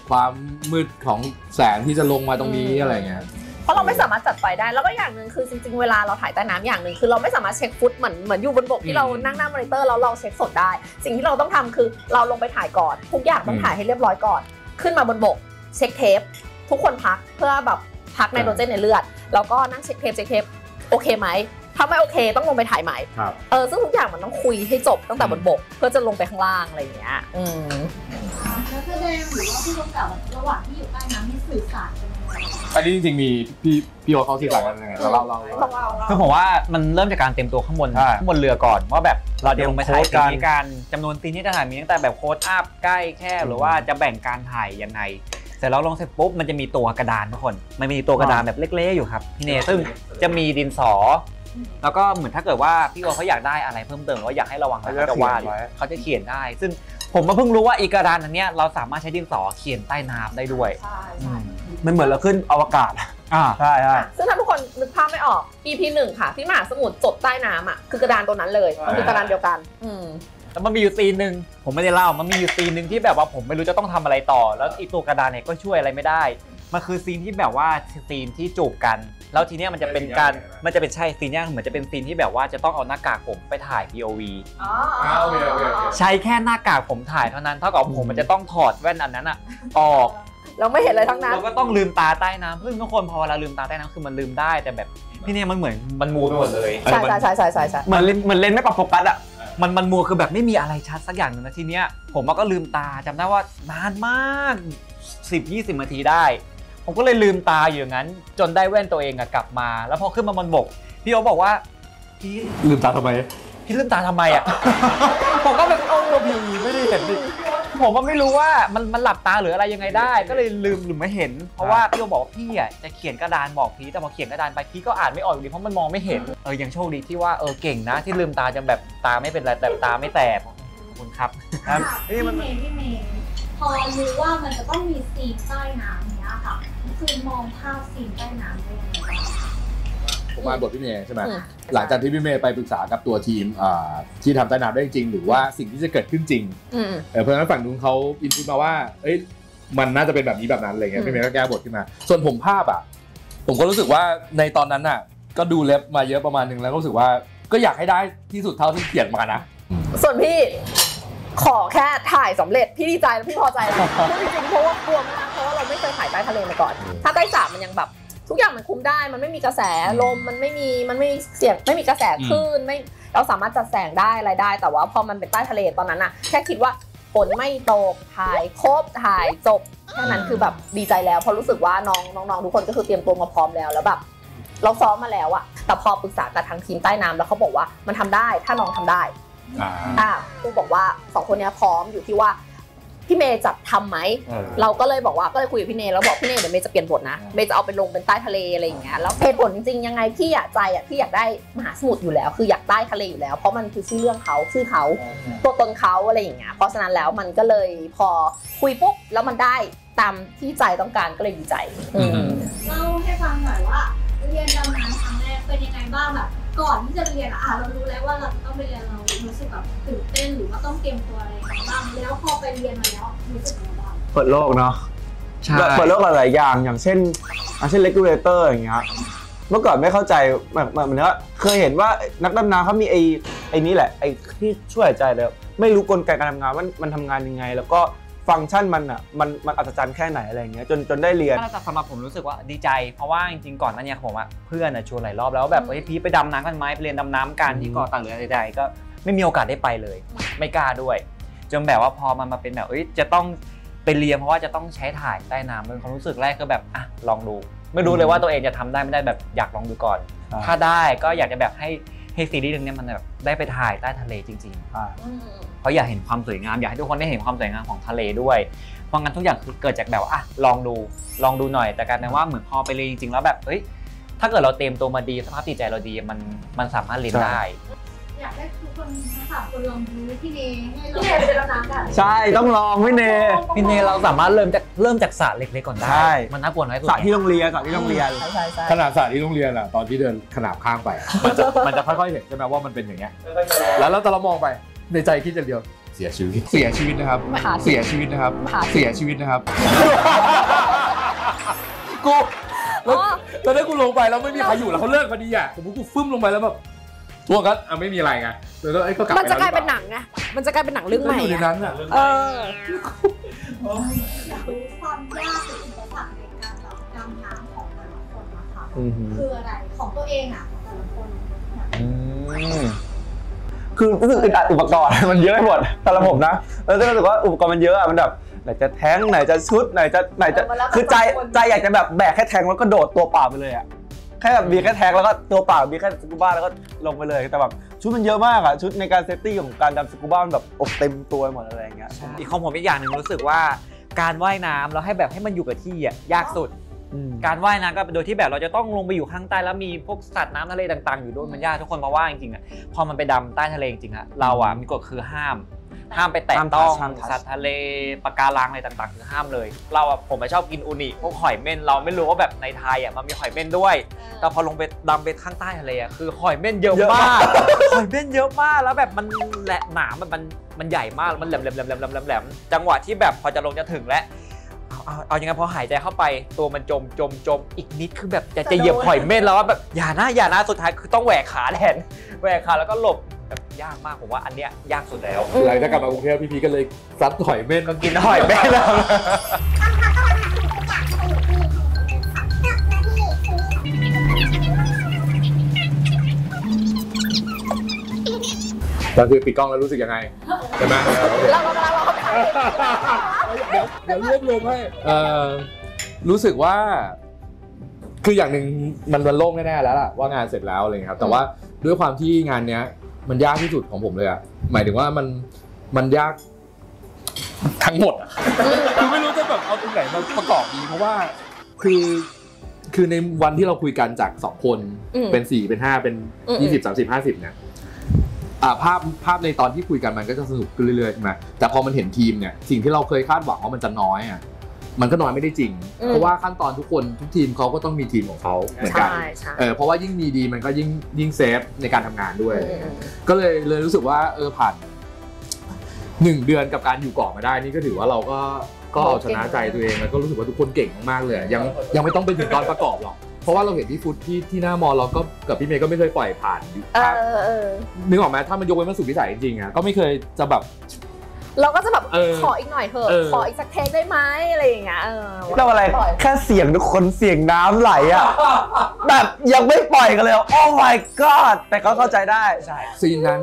ความมืดของแสงที่จะลงมาตรงนี้อะไรเงี้ยเพราะเราไม่สามารถจัดไฟได้แล้วก็อย่างหนึ่งคือจริงๆเวลาเราถ่ายใต้น้ำอย่างหนึ่งคือเราไม่สามารถเช็คฟุตเหมือนอยู่บนบกที่เรานั่งหน้ามอนิเตอร์แล้วเราเช็คสดได้สิ่งที่เราต้องทำคือเราลงไปถ่ายก่อนทุกอย่างต้องถ่ายให้เรียบร้อยก่อน ขึ้นมาบนบกเช็คเทปทุกคนพักเพื่อแบบพักไนโตรเจนในเลือดแล้วก็นั่งเช็คเทปโอเคไหมถ้าไม่โอเคต้องลงไปถ่ายใหม่ซึ่งทุกอย่างมันต้องคุยให้จบตั้งแต่บนบกเพื่อจะลงไปข้างล่างอะไรอย่างเงี้ยแล้วแสดงหรือว่าผู้กำกับระหว่างที่อยู่ใต้น้ำมีสื่อสารกันยังไงอันนี้จริงๆมีพี่โอ๊ตเขาสื่อสารกันยังไงเราคือผมว่ามันเริ่มจากการเตรียมตัวข้างบนเรือก่อนว่าแบบเราจะลงไปถ่ายซีนนี้กันจำนวนซีนที่จะถ่ายมีตั้งแต่แบบโค้ดอัพใกล้แค่หรือว่าจะแบ่งการถ่ายยังไงเสร็จแล้วลงเสร็จปุ๊บมันจะมีตัวกระดานทุกคนมันมีตัวกระดานแบบเล็กๆอยู่ครับพี่เนซึ่งจะมีดินสอแล้วก็เหมือนถ้าเกิดว่าพี่โอ๊ตเขาอยากได้อะไรเพิ่มเติมว่าอยากให้ระวังเขาจะวาดเขาจะเขียนได้ซึ่งผมมาเพิ่งรู้ว่าอีกกระดานอันนี้เราสามารถใช้ดินสอเขียนใต้น้ำได้ด้วยมันเหมือนเราขึ้นอวกาศใช่ซึ่งถ้าทุกคนนึกภาพไม่ออก EP 1 ค่ะที่มหาสมุทรจบใต้น้ำอ่ะคือกระดานตัวนั้นเลยมันคือกระดานเดียวกันแต่มันมีอยู่ซีนหนึ่งผมไม่ได้เล่ามันมีอยู่ซีนหนึ่งที่แบบว่าผมไม่รู้จะต้องทำอะไรต่อแล้วอีตัวกระดานเนี่ยก็ช่วยอะไรไม่ได้มันคือซีนที่แบบว่าซีนที่จูบกันแล้วทีเนี้ยมันจะเป็นใช่ซีนนี้เหมือนจะเป็นซีนที่แบบว่าจะต้องเอาหน้ากากผมไปถ่าย POV ใช้แค่หน้ากากผมถ่ายเท่านั้นเท่ากับผมมันจะต้องถอดแว่นอันนั้นอ่ะออกเราไม่เห็นอะไรทั้งนั้นเราก็ต้องลืมตาใต้น้ำซึ่งทุกคนพอเวลาลืมตาใต้น้ำคือมันลืมได้แต่แบบพี่เนี่ยมันเหมือนมันมัวไปหมดเลยใช่เหมือนเล่นไม่ปรับโฟกัสอ่ะมันมัวคือแบบไม่มีอะไรชัดสักอย่างนึงนะทีเนี้ยผมก็ลืมตาจำได้ว่านานมาก 10-20 นาทีได้ผมก็เลยลืมตาอยู่อย่างนั้นจนได้แว่นตัวเองกลับมาแล้วพอขึ้นมาบนบกพี่โอ๊ตบอกว่าพี่ลืมตาทำไมพี่ลืมตาทำไมอ่ะผมก็แบบพี่ไม่ได้เห็นดิผมก็ไม่รู้ว่ามันหลับตาหรืออะไรยังไงได้ก็เลยลืมหรือไม่เห็นเพราะว่าพี่โอ๊ตบอกว่าพี่อ่ะจะเขียนกระดานบอกพี่แต่พอเขียนกระดานไปพี่ก็อ่านไม่ออกอยู่ดีเพราะมันมองไม่เห็นยังโชคดีที่ว่าเก่งนะที่ลืมตาจนแบบตาไม่เป็นไรแต่ตาไม่แตกขอบคุณครับพี่เมย์พอรู้ว่ามันจะต้องมีซีนใต้น้ำเนี้ยค่ะคือมองภาพซีนใต้น้ำได้ยังไงบ้างผมมาบทพี่เมย์ใช่ไหมหลังจากที่พี่เมย์ไปปรึกษากับตัวทีมที่ทำใต้น้ำได้จริงหรือว่าสิ่งที่จะเกิดขึ้นจริงเพราะฉะนั้นฝั่งนู้นเขาอินพุตมาว่ามันน่าจะเป็นแบบนี้แบบนั้นอะไรเงี้ยพี่เมย์ก็แก้บทขึ้นมาส่วนผมภาพผมก็รู้สึกว่าในตอนนั้นก็ดูเล็บมาเยอะประมาณนึงแล้วก็รู้สึกว่าก็อยากให้ได้ที่สุดเท่าที่เขียนมานะส่วนพี่ขอแค่ถ่ายสำเร็จพี่ดีใจแล้วพี่พอใจแล้วจริงๆเพราะว่ากลัวมากเพราะว่าเราไม่เคยถ่ายใต้ทะเลมาก่อนถ้าใต้สระมันยังแบบทุกอย่างมันคุมได้มันไม่มีกระแสลมมันไม่เสียงไม่มีกระแสคลื่นไม่เราสามารถจัดแสงได้อะไรได้แต่ว่าพอมันเป็นใต้ทะเลตอนนั้นแค่คิดว่าฝนไม่ตกถ่ายครบถ่ายจบแค่นั้นคือแบบดีใจแล้วเพราะรู้สึกว่าน้องทุกคนก็คือเตรียมตัวมาพร้อมแล้วแบบเราซ้อมมาแล้วแต่พอปรึกษากับทางทีมใต้น้ำแล้วเขาบอกว่ามันทำได้ถ้าน้องทำได้ครูบอกว่า2คนนี้พร้อมอยู่ที่ว่าพี่เมย์จะทำไหมเราก็เลยบอกว่าก็เลยคุยกับพี่เนยแล้วบอกพี่เนยเดี๋ยวเมย์จะเปลี่ยนบทนะเมย์จะเอาไปลงเป็นใต้ทะเลอะไรอย่างเงี้ยแล้วเหตุผลจริงๆยังไงพี่พี่อยากได้มหาสมุทรอยู่แล้วคืออยากใต้ทะเลอยู่แล้วเพราะมันคือชื่อเรื่องเขาชื่อเขาตัวตนเขาอะไรอย่างเงี้ยเพราะฉะนั้นแล้วมันก็เลยพอคุยปุ๊บแล้วมันได้ตามที่ใจต้องการก็เลยดีใจเล่าให้ฟังหน่อยว่าเรียนดำน้ำครั้งแรกเป็นยังไงบ้างแบบก่อนที่จะเรียนเรารู้แล้วว่าเราจะต้องไปเรียนเรารู้สึกแบบตื่นเต้นหรือว่าต้องเตรียมตัวอะไรบ้างแล้วพอไปเรียนมาแล้วรู้สึกยังไงบ้างเปิดโลกเนาะเปิดโลกหลายๆอย่างอย่างเช่นregulator อย่างเงี้ยเมื่อก่อนไม่เข้าใจเหมือนว่าเคยเห็นว่านักดำน้ำเขามีไอ้นี้แหละไอ้ที่ช่วยหายใจแล้วไม่รู้กลไกการทำงานว่ามันทำงานยังไงแล้วก็ฟังก์ชันมันอัศจรรย์แค่ไหนอะไรอย่างเงี้ยจนได้เรียนสำหรับผมรู้สึกว่าดีใจเพราะว่าจริงๆก่อนนั้นเนี่ยผมเพื่อนชวนหลายรอบแล้วแบบพี่ไปดำน้ำกันไหมไปเรียนดำน้ำกันที่เกาะต่างเรือใดๆก็ไม่มีโอกาสได้ไปเลยไม่กล้าด้วยจนแบบว่าพอมันมาเป็นแบบจะต้องไปเรียนเพราะว่าจะต้องใช้ถ่ายใต้น้ำเป็นความรู้สึกแรกก็แบบลองดูไม่รู้เลยว่าตัวเองจะทำได้ไม่ได้แบบอยากลองดูก่อนถ้าได้ก็อยากจะแบบให้ซีรีส์เรื่องนี้มันแบบได้ไปถ่ายใต้ทะเลจริงๆเพราะอยากเห็นความสวยงามอยากให้ทุกคนได้เห็นความสวยงามของทะเลด้วยเพราะงั้นทุกอย่างคือเกิดจากแบบลองดูหน่อยแต่การว่าเหมือนพอไปเรียนจริงๆแล้วแบบถ้าเกิดเราเตรียมตัวมาดีสภาพจิตใจเราดีมันสามารถเรียนได้อยากให้ทุกคนทั้ง3คนลองดูพี่เนให้เราไปดำน้ำกันใช่ต้องลองพี่เนเราสามารถเริ่มจากสระเล็กๆก่อนได้มันน่ากลัวน้อยสุดสระที่โรงเรียนขนาดสระที่โรงเรียนตอนที่เดินขนาบข้างไปมันจะค่อยๆเห็นใช่ไหมว่ามันเป็นอย่างเงี้ยแล้วตอนเรามองไปในใจคิดอย่างเดียวเสียชีวิตนะครับเสียชีวิตนะครับกูแล้วถ้ากูลงไปแล้วไม่มีใครอยู่แล้วเขาเลิกพอดีสมมติกูฟึ่มลงไปแล้วแบบพวกก็ไม่มีอะไรไงแล้วก็กลับมันจะกลายเป็นหนังไงมันจะกลายเป็นหนังเรื่องใหม่อยู่ในนั้น อยากรู้ความยากหรืออุปสรรคในการแบบดำน้ำของแต่ละคนนะคะคืออะไรของตัวเองอ่ะของแต่ละคนคือรู้สึกอึดอัดอุปกรณ์มันเยอะไปหมดสำหรับผมนะแล้วก็รู้สึกว่าอุปกรณ์มันเยอะอะมันแบบไหนจะแท้งไหนจะชุดไหนจะคือใจอยากจะแบบแบกแค่แท้งแล้วก็โดดตัวเปล่าไปเลยอะแค่แบบมีแค่แท้งแล้วก็ตัวเปล่ามีแค่สกูบ้าแล้วก็ลงไปเลยแต่แบบชุดมันเยอะมากอะชุดในการเซฟตี้ของการดำสกูบ้ามันแบบอกเต็มตัวหมดอะไรอย่างเงี้ยอีกของผมอีกอย่างหนึ่งรู้สึกว่าการว่ายน้ำแล้วให้มันอยู่กับที่อ่ะยากสุดการว่ายน้ำก็โดยที่แบบเราจะต้องลงไปอยู่ข้างใต้แล้วมีพวกสัตว์น้ำทะเลต่างๆอยู่ด้วยมันยากทุกคนเพราะว่าจริงๆอ่ะพอมันไปดำใต้ทะเลจริงๆอ่ะเราอ่ะมีกฎคือห้ามไปแตะต้องสัตว์ทะเลปะการังอะไรต่างๆคือห้ามเลยเราอ่ะผมชอบกินอูนิพวกหอยเม่นเราไม่รู้ว่าแบบในไทยอ่ะมันมีหอยเม่นด้วยแต่พอลงไปดำไปข้างใต้ทะเลอ่ะคือหอยเม่นเยอะมากหอยเม่นเยอะมากแล้วแบบมันแหละหนามมันใหญ่มากมันแหลมจังหวะที่แบบพอจะลงจะถึงแล้วเอายังไงพอหายใจเข้าไปตัวมันจมอีกนิดคือแบบจะเหยียบหอยเม่นแล้วว่าแบบอย่านะสุดท้ายคือต้องแหวกขาแทนแหวกขาแล้วก็หลบแบบยากมากผมว่าอันเนี้ยยากสุดแล้วหลังจากกลับมากรุงเทพพี่พีก็เลยซัดหอยเม่นก็กินหอยเม่นแล้วตอนคือปิดกล้องแล้วรู้สึกยังไงใช่ไหมเดี๋ยวรวบรวมให้รู้สึกว่าคืออย่างหนึ่งมันโล่งแน่ๆแล้วล่ะว่างานเสร็จแล้วอะไรเงี้ยครับแต่ว่าด้วยความที่งานเนี้ยมันยากที่สุดของผมเลยอะหมายถึงว่ามันยากทั้งหมดอะคือไม่รู้จะแบบเอาตรงไหนมาประกอบดีเพราะว่าคือในวันที่เราคุยกันจาก2คนเป็น4เป็น5เป็น20 30 50เนี่ยภาพในตอนที่คุยกันมันก็จะสนุกขึ้นเรื่อยๆใช่ไหมแต่พอมันเห็นทีมเนี่ยสิ่งที่เราเคยคาดหวังว่ามันจะน้อยอ่ะมันก็น้อยไม่ได้จริงเพราะว่าขั้นตอนทุกคนทุกทีมเขาก็ต้องมีทีมของเขาเหมือนกันเพราะว่ายิ่งมีดีมันก็ยิ่งเซฟในการทำงานด้วยก็เลยรู้สึกว่าผ่าน1 เดือนกับการอยู่เกาะมาได้นี่ก็ถือว่าเราก็เอาชนะใจตัวเองแล้วก็รู้สึกว่าทุกคนเก่งมากๆเลยยังไม่ต้องไปถึงตอนประกอบหรอกเพราะว่าเราเห็นที่ฟุตที่หน้ามอเราก็กับพี่เมย์ก็ไม่เคยปล่อยผ่านอยู่นึกออกไหมถ้ามันยกเว้นมันสุดวิสัยจริงๆอ่ะก็ไม่เคยจะแบบเราก็จะแบบขออีกหน่อยเถอะขออีกสักเทคได้ไหมอะไรอย่างเงี้ยเราอะไรแค่เสียงทุกคนเสียงน้ำไหลอ่ะแบบยังไม่ปล่อยกันเลยโอ้ my god แต่เขาเข้าใจได้ใช่ซีนนั้น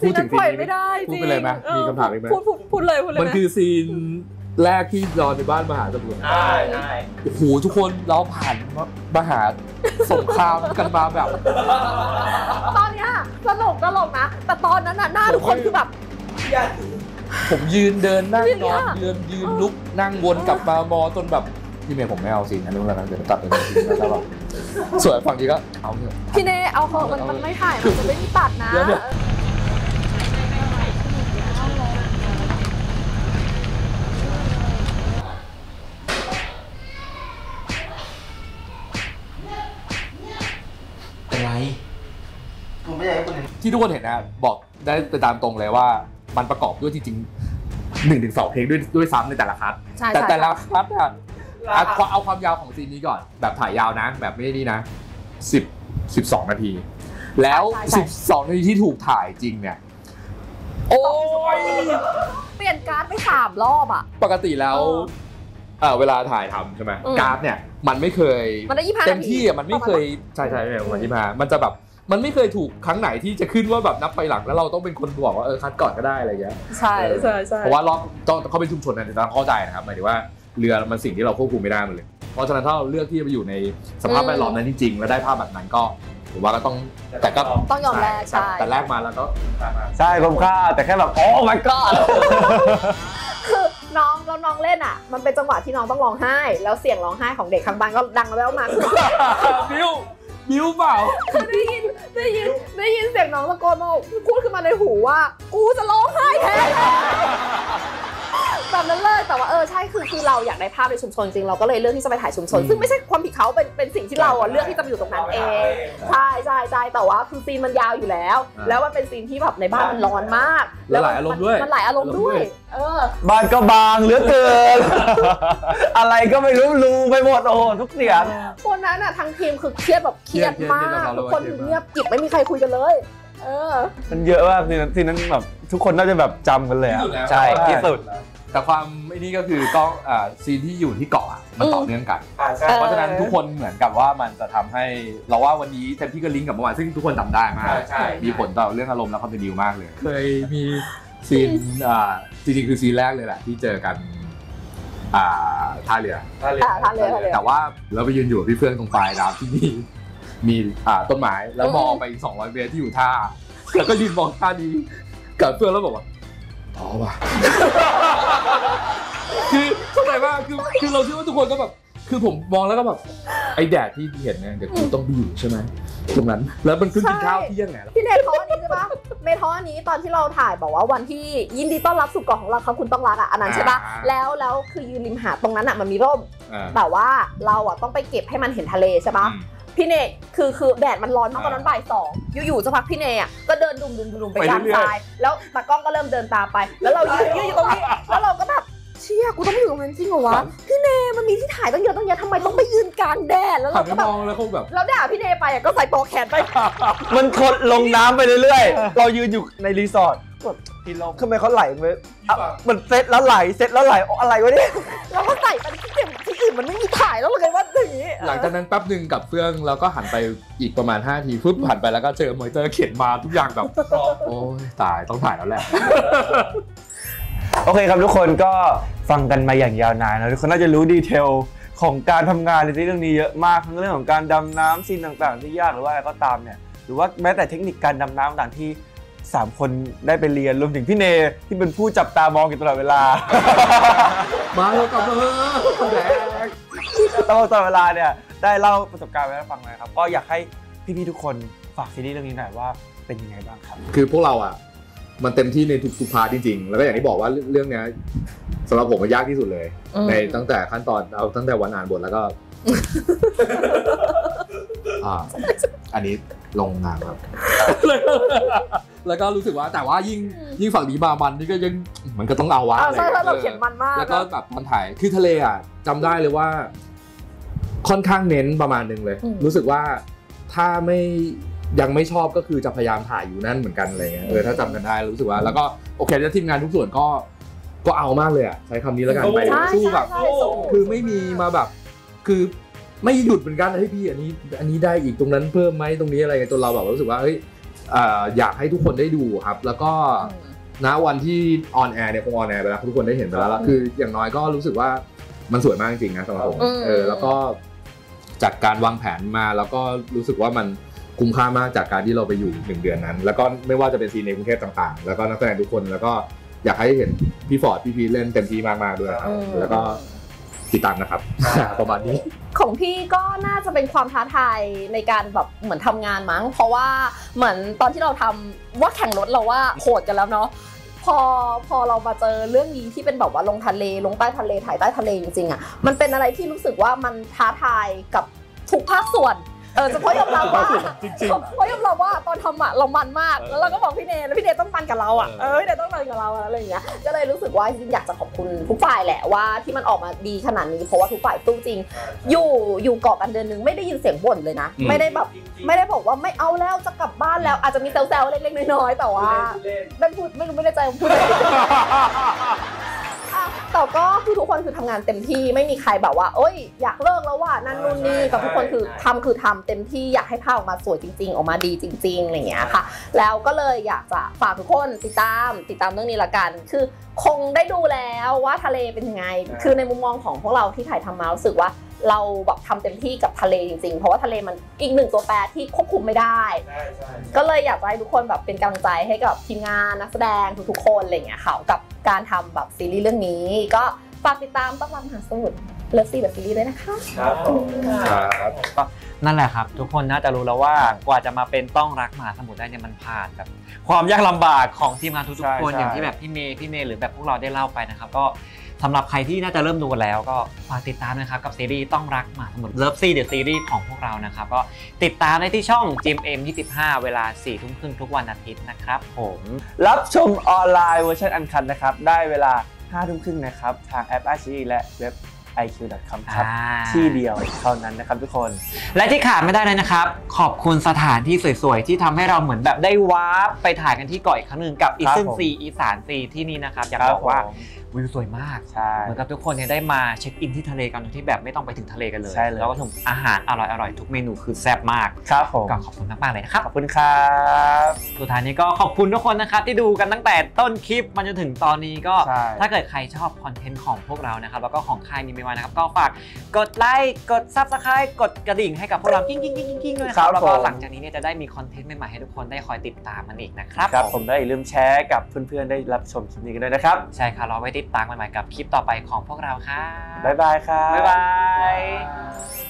พูดถึงซีนนี้ไม่ได้พูดไปเลยไหมมีคำถามอีกไหมพูดเลยมันคือซีนแรกที่นอนในบ้านมหาสมุทรโอ้โหทุกคนเราผ่านมหาสงครามกันมาแบบตอนเนี้ยสนุกตลกนะแต่ตอนนั้นน่ะหน้าทุกคนคือแบบผมยืนเดินนั่งนอนยืนลุกนั่งวนกลับมามอจนแบบพี่เมย์ผมไม่เอาซีนนั้นแล้วนะเดี๋ยวตัดเป็นซีนแล้วแบบส่วนฝั่งนี้ก็เอาเถอะพี่เนเอาเขามันไม่ถ่ายมันจะไม่มีตัดนะที่ทุกคนเห็นนะบอกได้ไปตามตรงเลยว่ามันประกอบด้วยจริงๆ1-2 เพลงด้วยซ้ำในแต่ละคัทแต่ละคัทอะเอาความยาวของซีนนี้ก่อนแบบถ่ายยาวนะแบบไม่ได้นี่นะ12 นาทีแล้ว12 นาทีที่ถูกถ่ายจริงเนี่ยโอ้ยเปลี่ยนการ์ดไป3 รอบอะปกติแล้วเวลาถ่ายทำใช่ไหมการ์ดเนี่ยมันไม่เคยเต็มที่มันไม่เคยใช่มัน25มันจะแบบมันไม่เคยถูกครั้งไหนที่จะขึ้นว่าแบบนับไปหลังแล้วเราต้องเป็นคนบอกว่าคัดก่อนก็ได้อะไรอย่างเงี้ยใช่เพราะว่ารอบต้องเขาเป็นชุมชนนะต้องเข้าใจนะครับหมายถึงว่าเรือมันสิ่งที่เราควบคุมไม่ได้มันเลยเพราะฉะนั้นถ้าเราเลือกที่จะไปอยู่ในสภาพแวดล้อมนั้นจริงๆแล้วได้ภาพแบบนั้นก็ผมว่าก็ต้องแต่ก็ต้องยอมแลกใช่แต่แรกมาแล้วก็ใช่คุ้มค่าแต่แค่แบบโอ้ my god คือน้องเล่นอ่ะมันเป็นจังหวะที่น้องต้องร้องไห้แล้วเสียงร้องไห้ของเด็กข้างบ้านก็ดังแว่วมาบิ้วเปล่าได้ยินเสียงน้องตะโกนมาพูดขึ้นมาในหูว่ากูจะร้องไห้แทนแบบนั้นเลยแต่ว่าใช่คือเราอยากได้ภาพในชุมชนจริงเราก็เลยเลือกที่จะไปถ่ายชุมชนซึ่งไม่ใช่ความผิดเขาเป็นสิ่งที่เราเลือกที่จะไปอยู่ตรงนั้นเองใช่แต่ว่าคือซีนมันยาวอยู่แล้วมันเป็นซีนที่แบบในบ้านมันร้อนมากแล้วหลายอารมณ์ด้วยมันหลายอารมณ์ด้วยบ้านก็บางเหลือเกินอะไรก็ไม่รู้ไปหมดโอ้ทุกเสียงวันนั้นอ่ะทั้งทีมคือเครียดแบบเครียดมากทุกคนเงียบกริบไม่มีใครคุยกันเลยมันเยอะมากทีนั้นแบบทุกคนน่าจะแบบจำกันเลยอ่ะใช่ที่สุด แต่ความไอ้นี่ก็คือก็ซีนที่อยู่ที่เกาะมันต่อเนื่องกันเพราะฉะนั้นทุกคนเหมือนกับว่ามันจะทำให้เราว่าวันนี้เต็มที่ก็ลิงก์กับเมื่อวานซึ่งทุกคนจำได้มากมีผลต่อเรื่องอารมณ์และคอนติเนียมากเลยเคยมีซีนจริงๆคือซีนแรกเลยแหละที่เจอกันท่าเรือแต่ว่าเราไปยืนอยู่พี่เฟื่องตรงปลายน้ำที่มีต้นไม้แล้วมองไปอีก200 เมตรที่อยู่ท่าแล้วก็ยืนมองท่านี้กับเฟื่องแล้วบอกว่าอ๋อว่ะคือเข้าใจว่าคือเราคิดว่าทุกคนก็แบบคือผมมองแล้วก็แบบไอ้แดดที่เห็นเนี่ยเดี๋ยวกูต้องไปอยู่ใช่ไหมตรงนั้นแล้วมันเพิ่งกินข้าวที่ยังไงพี่เนทท้อนี้ใช่ปะเมท้อนี้ตอนที่เราถ่ายบอกว่าวันที่ยินดีต้อนรับสู่เกาะของเราครับคุณต้องรักอันนั้นใช่ปะแล้วคือยืนริมหาดตรงนั้นมันมีร่มแต่ว่าเราต้องไปเก็บให้มันเห็นทะเลใช่ปะพี่เนยคือแดดมันร้อนมากตอนนั้นบ่าย 2อยู่ๆสักพักพี่เนยก็เดินดุมไปด้านซ้ายแล้วตากล้องก็เริ่มเดินตามไปแล้วเรายืนอยู่ตรงนี้แล้วเราก็แบบเชี่ยกูต้องไปอยู่ตรงนั้นจริงเหรอวะพี่เนยมันมีที่ถ่ายตั้งเยอะทำไมต้องไปยืนกลางแดดแล้วเราก็แบบแล้วด่าพี่เนยไปก็ใส่โปรแขนไปมันคดลงน้ำไปเรื่อยๆเรายืนอยู่ในรีสอร์ทที่ลมทำไมเขาไหลไปมันเซ็ตแล้วไหลอะไรวะเนี่ยเราก็ใส่ไปที่อื่นมันไม่มีถ่ายแล้วเลยว่าอย่างนี้หลังจากนั้นแป๊บนึงกับเฟื่องแล้วก็หันไปอีกประมาณ5 ทีปุ๊บหันไปแล้วก็เจอมอนิเตอร์เขียนมาทุกอย่างแบบโอ้ยตายต้องถ่ายแล้วแหละโอเคครับทุกคนก็ฟังกันมาอย่างยาวนานแล้วทุกคนน่าจะรู้ดีเทลของการทำงานในเรื่องนี้เยอะมากทั้งเรื่องของการดำน้ำซีนต่างๆที่ยากหรือว่าอะไรก็ตามเนี่ยหรือว่าแม้แต่เทคนิคการดำน้ำต่างที่3 คนได้ไปเรียนรวมถึงพี่เนที่เป็นผู้จับตามองอยู่ตลอดเวลามาแล้วกับตลอดเวลาเนี่ยได้เล่าประสบการณ์ไว้ให้ฟังเลยครับก็อยากให้พี่ๆทุกคนฝากซีรีส์เรื่องนี้หน่อยว่าเป็นยังไงบ้างครับคือพวกเรามันเต็มที่ในทุกพาร์ทจริงๆแล้วก็อย่างที่บอกว่าเรื่องนี้สำหรับผมมันยากที่สุดเลยในตั้งแต่ขั้นตอนเอาตั้งแต่วันอ่านบทแล้วก็อันนี้ลงนามครับแล้วก็รู้สึกว่าแต่ว่ายิ่งฝั่งนี้มามันนี่ก็ยังมันก็ต้องเอาวะใช่เราเขียนมันมากแล้วก็แบบมันถ่ายคือทะเลจำได้เลยว่าค่อนข้างเน้นประมาณนึงเลยรู้สึกว่าถ้ายังไม่ชอบก็คือจะพยายามถ่ายอยู่นั่นเหมือนกันอะไรเงี้ยถ้าจำกันได้รู้สึกว่าแล้วก็โอเคแล้วทีมงานทุกส่วนก็เอามากเลยใช้คำนี้แล้วกันไปสู้แบบคือไม่มีมาแบบคือไม่หยุดเหมือนกันให้พี่อันนี้ได้อีกตรงนั้นเพิ่มไหมตรงนี้อะไรจนเราแบบรู้สึกว่าเฮ้ยอยากให้ทุกคนได้ดูครับแล้วก็ณวันที่ออนแอร์เนี่ยคงออนแอร์ไปแล้วทุกคนได้เห็นไปแล้วคืออย่างน้อยก็รู้สึกว่ามันสวยมากจริงๆนะสำหรับผมแล้วก็จากการวางแผนมาแล้วก็รู้สึกว่ามันคุ้มค่ามากจากการที่เราไปอยู่1 เดือนนั้นแล้วก็ไม่ว่าจะเป็นซีนในกรุงเทพต่างๆแล้วก็นักแสดงทุกคนแล้วก็อยากให้เห็นพี่ฟอร์ดพี่พีเล่นเต็มที่มากๆด้วยครับแล้วก็ติดตามนะครับประมาณนี้ของพี่ก็น่าจะเป็นความท้าทายในการแบบเหมือนทำงานมั้งเพราะว่าเหมือนตอนที่เราทำว่าแข่งรถเราว่าโหดกันแล้วเนาะพอเรามาเจอเรื่องนี้ที่เป็นแบบว่าลงทะเลลงใต้ทะเลถ่ายใต้ทะเลจริงๆมันเป็นอะไรที่รู้สึกว่ามันท้าทายกับทุกภาคส่วนจะเพราะยอมรับว่าเพราะยอมรับว่าตอนทำเรามันมากแล้วเราก็บอกพี่เนแล้วพี่เนต้องมันกับเราพี่เนต้องมันกับเราอะไรอย่างเงี้ยก็เลยรู้สึกว่าจริงๆอยากจะขอบคุณทุกฝ่ายแหละว่าที่มันออกมาดีขนาดนี้เพราะว่าทุกฝ่ายสู้จริงอยู่เกาะกันเดือนนึงไม่ได้ยินเสียงบ่นเลยนะไม่ได้บอกว่าไม่เอาแล้วจะกลับบ้านแล้วอาจจะมีแซวๆเล็กๆน้อยๆแต่ว่าไม่พูดไม่รู้ไม่ได้ใจพูดอะไรแต่ก็คือทุกคนคือทำงานเต็มที่ไม่มีใครแบบว่าเอ้ยอยากเลิกแล้วว่านั่นนู่นนี่กับทุกคนคือทำเต็มที่อยากให้ภาพออกมาสวยจริงๆออกมาดีจริงๆอะไรอย่างเงี้ยค่ะแล้วก็เลยอยากจะฝากทุกคนติดตามเรื่องนี้ละกันคือคงได้ดูแล้วว่าทะเลเป็นยังไงคือในมุมมองของพวกเราที่ถ่ายทำมารู้สึกว่าเราแบบทำเต็มที่กับทะเลจริงๆเพราะว่าทะเลมันอีก1 ตัวแปรที่ควบคุมไม่ได้ก็เลยอยากให้ทุกคนแบบเป็นกำลังใจให้กับทีมงานนักแสดงทุกๆคนอะไรอย่างเงี้ยค่ะกับการทำแบบซีรีส์เรื่องนี้ก็ฝากติดตามต้องรักมหาสมุทรเลิฟซีแบบซีรีส์ด้วยนะคะครับก็นั่นแหละครับทุกคนน่าจะรู้แล้วว่ากว่าจะมาเป็นต้องรักมหาสมุทรได้เนี่ยมันผ่านแบบความยากลำบากของทีมงานทุกๆคนอย่างที่แบบพี่เมย์หรือแบบพวกเราได้เล่าไปนะครับก็สำหรับใครที่น่าจะเริ่มดูแล้วก็ฝากติดตามนะครับกับซีรีส์ต้องรักมหาสมุทร Love Sea The Series ของพวกเรานะครับก็ติดตามได้ที่ช่อง GMM25 เวลา 4:30 น.ทุกวันอาทิตย์นะครับผมรับชมออนไลน์เวอร์ชันอันคัทนะครับได้เวลา 5:30 น.นะครับทางแอป iQIYI และเว็บ iq.com ครับที่เดียวเท่านั้นนะครับทุกคนและที่ขาดไม่ได้เลยนะครับขอบคุณสถานที่สวยๆที่ทำให้เราเหมือนแบบได้วาร์ปไปถ่ายกันที่เกาะอีกครั้งหนึ่งกับอีซึนซีอีสานซีที่นี่นะครับอยากบอกว่า วิวสวยมากใช่เหมือนกับทุกคนเนี่ยได้มาเช็คอินที่ทะเลกันที่แบบไม่ต้องไปถึงทะเลกันเลยใช่เลยแล้วก็ถึงอาหารอร่อยๆทุกเมนูคือแซ่บมากครับผมก็ขอบคุณมากๆเลยนะครับขอบคุณครับสุดท้ายนี้ก็ขอบคุณทุกคนนะครับที่ดูกันตั้งแต่ต้นคลิปมาจนถึงตอนนี้ก็ถ้าเกิดใครชอบคอนเทนต์ของพวกเรานะครับแล้วก็ของค่ายนิเมะวานะครับก็ฝากกดไลค์กด Subscribe กดกระดิ่งให้กับพวกเรากิ้งๆๆๆด้วยนะครับแล้วก็หลังจากนี้เนี่ยจะได้มีคอนเทนต์ใหม่ๆให้ทุกคนได้คอยติดตามมันอีกนะครับครับผมได้อย่าลืมแชร์กับเพื่อนๆได้รับชมคลิปนี้กันด้วยนะครับใช่ค่ะรอไว้ติดตามกันใหม่กับคลิปต่อไปของพวกเราค่ะบ๊ายบายครับบ๊ายบาย